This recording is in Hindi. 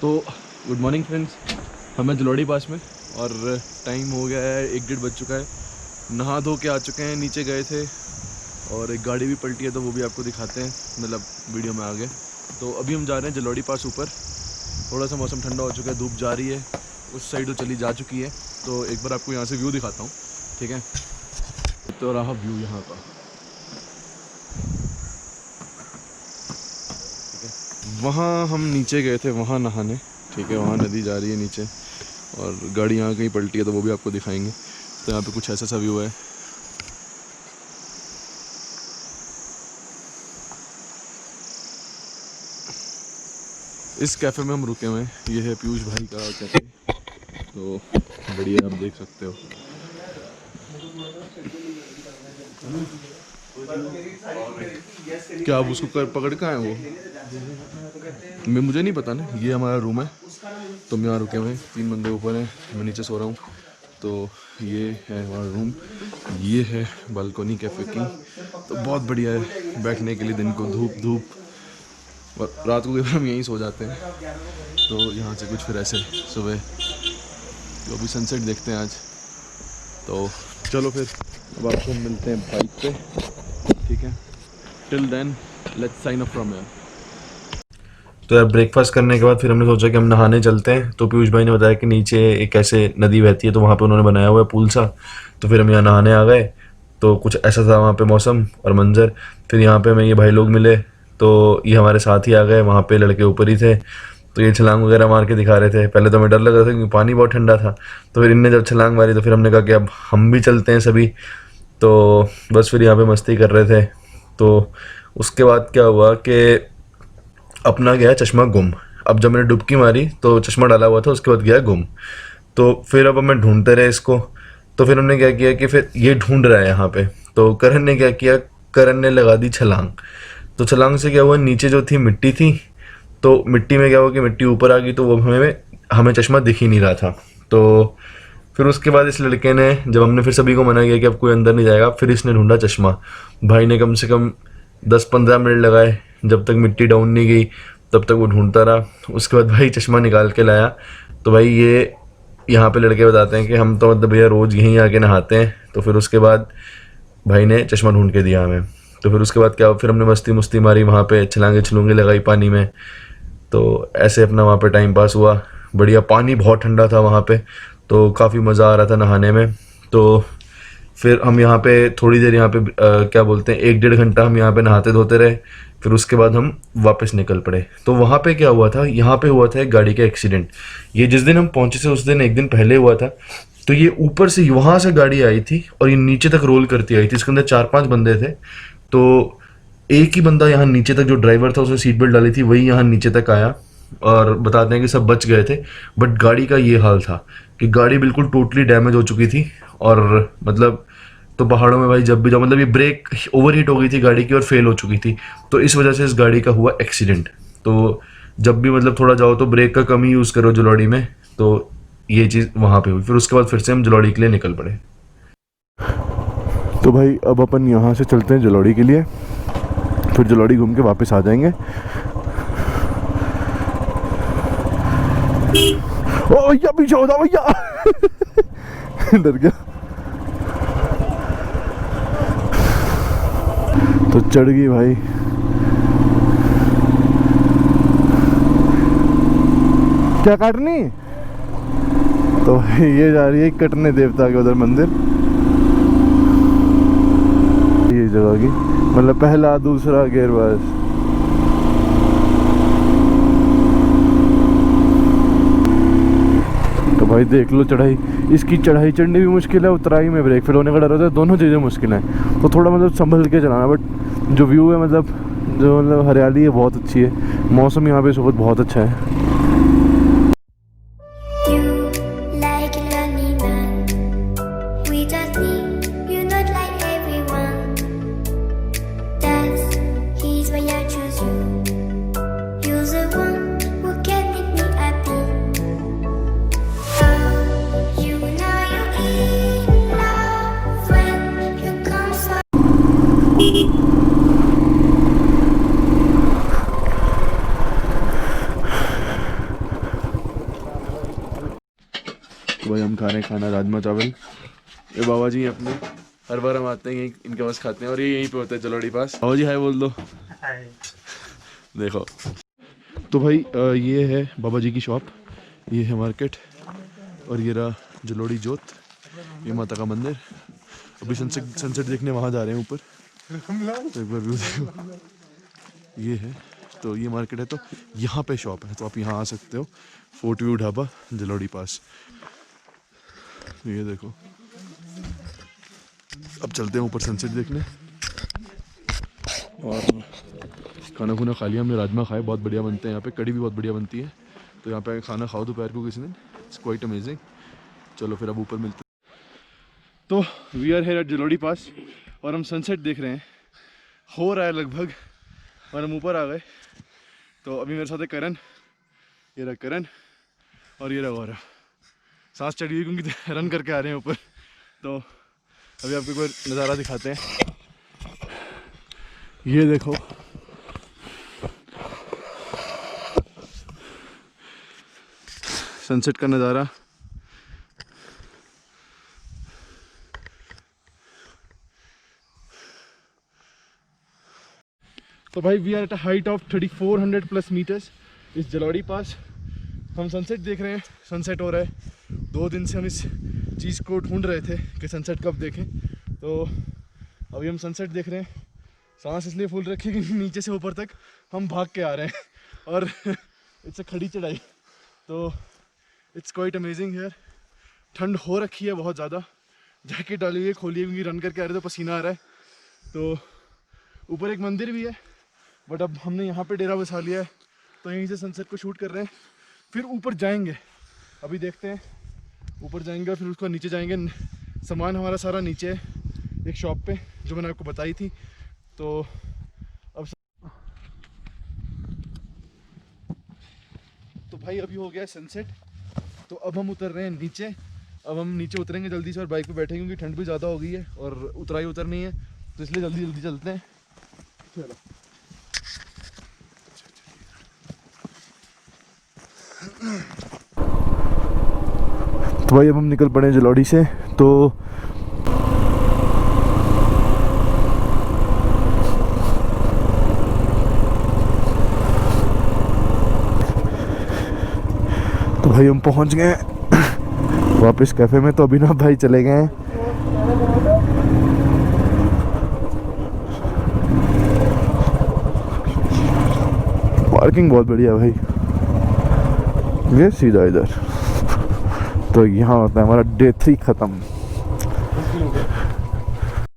तो गुड मॉर्निंग फ्रेंड्स, हमें जलोड़ी पास में और टाइम हो गया है 1-1:30 बज चुका है। नहा धो के आ चुके हैं, नीचे गए थे और एक गाड़ी भी पलटी है तो वो भी आपको दिखाते हैं, मतलब वीडियो में आगे। तो अभी हम जा रहे हैं जलोड़ी पास ऊपर। थोड़ा सा मौसम ठंडा हो चुका है, धूप जा रही है, उस साइड तो चली जा चुकी है। तो एक बार आपको यहाँ से व्यू दिखाता हूँ, ठीक है। तो रहा व्यू यहाँ का, वहाँ हम नीचे गए थे वहाँ नहाने, ठीक है। वहाँ नदी जा रही है नीचे और गाड़ी यहाँ कहीं पलटी है तो वो भी आपको दिखाएंगे। तो यहाँ पे कुछ ऐसा सा व्यू है। इस कैफ़े में हम रुके हुए हैं, ये है पीयूष भाई का कैफ़े। तो बढ़िया, आप देख सकते हो। क्या आप उसको पकड़ के आए वो? मैं मुझे नहीं पता ना। ये हमारा रूम है, तो हम यहाँ रुके हुए हैं, 3 बंदे ऊपर हैं, मैं नीचे सो रहा हूँ। तो ये है हमारा रूम, ये है बालकोनी कैफ़े की। तो बहुत बढ़िया है बैठने के लिए, दिन को धूप और रात को हम यहीं सो जाते हैं। तो यहाँ से कुछ फिर ऐसे सुबह, तो अभी सनसेट देखते हैं आज। तो चलो फिर अब आपको मिलते हैं बाइक पे, ठीक है। Till then let's sign up from here. तो यार ब्रेकफास्ट करने के बाद फिर हमने सोचा कि हम नहाने चलते हैं। तो पीयूष भाई ने बताया कि नीचे एक ऐसे नदी बहती है, तो वहाँ पे उन्होंने बनाया हुआ है पूल सा। तो फिर हम यहाँ नहाने आ गए। तो कुछ ऐसा था वहाँ पे मौसम और मंजर। फिर यहाँ पे हमें ये भाई लोग मिले, तो ये हमारे साथ ही आ गए। वहाँ पे लड़के ऊपर ही थे, तो ये छलांग वगैरह मार के दिखा रहे थे। पहले तो हमें डर लग रहा था क्योंकि पानी बहुत ठंडा था। तो फिर इनने जब छलांग मारी तो फिर हमने कहा कि अब हम भी चलते हैं सभी। तो बस फिर यहाँ पे मस्ती कर रहे थे। तो उसके बाद क्या हुआ कि अपना गया चश्मा गुम। अब जब मैंने डुबकी मारी तो चश्मा डाला हुआ था, उसके बाद गया गुम। तो फिर अब हमें ढूंढते रहे इसको। तो फिर हमने क्या किया कि फिर ये ढूंढ रहा है यहाँ पे। तो करण ने क्या किया, करण ने लगा दी छलांग। तो छलांग से क्या हुआ, नीचे जो थी मिट्टी थी, तो मिट्टी में क्या हुआ कि मिट्टी ऊपर आ गई, तो वो हमें चश्मा दिख ही नहीं रहा था। तो फिर उसके बाद इस लड़के ने, जब हमने फिर सभी को मना किया कि अब कोई अंदर नहीं जाएगा, फिर इसने ढूंढा चश्मा। भाई ने कम से कम 10-15 मिनट लगाए, जब तक मिट्टी डाउन नहीं गई तब तक वो ढूंढता रहा। उसके बाद भाई चश्मा निकाल के लाया। तो भाई ये यहाँ पे लड़के बताते हैं कि हम तो मतलब भैया रोज़ यहीं आके नहाते हैं। तो फिर उसके बाद भाई ने चश्मा ढूंढ के दिया हमें। तो फिर उसके बाद क्या, फिर हमने मस्ती मारी वहाँ पे, छलांगे छलूंगे लगाई पानी में। तो ऐसे अपना वहाँ पे टाइम पास हुआ। बढ़िया, पानी बहुत ठंडा था वहाँ पे, तो काफ़ी मज़ा आ रहा था नहाने में। तो फिर हम यहाँ पे थोड़ी देर यहाँ पे क्या बोलते हैं 1-1.5 घंटा हम यहाँ पे नहाते धोते रहे। फिर उसके बाद हम वापस निकल पड़े। तो वहाँ पे क्या हुआ था, यहाँ पे हुआ था एक गाड़ी का एक्सीडेंट। ये जिस दिन हम पहुँचे थे उस दिन एक दिन पहले हुआ था। तो ये ऊपर से वहाँ से गाड़ी आई थी और ये नीचे तक रोल करती आई थी। इसके अंदर 4-5 बंदे थे। तो एक ही बंदा यहाँ नीचे तक, जो ड्राइवर था उसने सीट बेल्ट डाली थी, वही यहाँ नीचे तक आया। और बताते हैं कि सब बच गए थे। बट गाड़ी का ये हाल था कि गाड़ी बिल्कुल टोटली डैमेज हो चुकी थी। और मतलब, तो पहाड़ों में भाई जब भी जाओ, मतलब ये ब्रेक ओवर हीट हो गई थी गाड़ी की और फेल हो चुकी थी। तो इस वजह से इस गाड़ी का हुआ एक्सीडेंट। तो जब भी मतलब थोड़ा जाओ तो ब्रेक का कम ही यूज़ करो जलौड़ी में। तो ये चीज़ वहाँ पे हुई। फिर उसके बाद फिर से हम जलौड़ी के लिए निकल पड़े। तो भाई अब अपन यहाँ से चलते हैं जलौड़ी के लिए, फिर जलौड़ी घूम के वापस आ जाएंगे। ओ भैया पीछे हो जाओ भैया। डर गया। तो चढ़ गई भाई। क्या काटनी? तो ये जा रही है कटने देवता के उधर मंदिर, ये जगह की, मतलब पहला दूसरा गेयर बस। तो भाई देख लो चढ़ाई, इसकी चढ़ाई चढ़नी भी मुश्किल है, उतराई में ब्रेक फेल होने का डर होता है। दोनों चीज़ें मुश्किल हैं। तो थोड़ा मतलब संभल के चलाना। बट जो व्यू है, मतलब हरियाली है बहुत अच्छी है। मौसम यहाँ पे इस वक्त बहुत अच्छा है। तो भाई हम खा रहे हैं खाना राजमा चावल। ये बाबा जी हैं अपने, हर बार हम आते हैं यहीं इनके पास खाते हैं और ये यहीं पे होते हैं जलोड़ी पास। बाबा जी हाय बोल दो। देखो तो भाई ये है बाबा जी की शॉप, ये है मार्केट और ये रहा जलोड़ी जोत, ये माता का मंदिर। अभी सनसेट देखने वहाँ जा रहे हैं ऊपर, तो एक बार व्यू देखो। ये है तो ये मार्केट है, तो यहाँ पे शॉप है, तो आप यहाँ आ सकते हो। फोर्ट व्यू ढाबा जलोड़ी पास। तो ये देखो, अब चलते हैं ऊपर सनसेट देखने। और खाना खुना खा लिया हमने, राजमा खाए, बहुत बढ़िया बनते हैं यहाँ पे, कड़ी भी बहुत बढ़िया बनती है। तो यहाँ पे खाना खाओ दोपहर को किसी दिन, इट्स क्वाइट अमेजिंग। चलो फिर अब ऊपर मिलते हैं। तो we are here at Jalori pass और हम सनसेट देख रहे हैं, हो रहा है लगभग, और हम ऊपर आ गए। तो अभी मेरे साथ है करण, ये रहा करण और ये रहा गौरव। सांस चढ़ी हुई क्योंकि रन करके आ रहे हैं ऊपर। तो अभी आपको कोई नज़ारा दिखाते हैं, ये देखो। सनसेट का नज़ारा। तो भाई we are at a height of 3400 plus meters इस जलोड़ी पास। हम सनसेट देख रहे हैं, सनसेट हो रहा है। 2 दिन से हम इस चीज़ को ढूंढ रहे थे कि सनसेट कब देखें, तो अभी हम सनसेट देख रहे हैं। सांस इसलिए फूल रखी कि नीचे से ऊपर तक हम भाग के आ रहे हैं और इट्स खड़ी चढ़ाई, तो इट्स क्वाइट अमेजिंग हियर। ठंड हो रखी है बहुत ज़्यादा, जैकेट डाली हुई है, खोली है क्योंकि रन करके आ रहे तो पसीना आ रहा है। तो ऊपर एक मंदिर भी है, बट अब हमने यहाँ पे डेरा बसा लिया है, तो यहीं से सनसेट को शूट कर रहे हैं। फिर ऊपर जाएंगे, अभी देखते हैं, ऊपर जाएंगे और फिर उसको नीचे जाएंगे। सामान हमारा सारा नीचे है एक शॉप पे, जो मैंने आपको बताई थी। तो अब तो भाई अभी हो गया है सनसेट, तो अब हम उतर रहे हैं नीचे। अब हम नीचे उतरेंगे जल्दी से और बाइक पे बैठेंगे क्योंकि ठंड भी ज़्यादा हो गई है और उतराई उतरनी है, तो इसलिए जल्दी जल्दी चलते हैं। चलो तो भाई अब हम निकल पड़े जलोड़ी से। तो भाई हम पहुंच गए वापस कैफे में। तो अभी ना भाई चले गए हैं, पार्किंग बहुत बढ़िया भाई, ये सीधा इधर। तो यहाँ होता है हमारा डे 3 ख़त्म।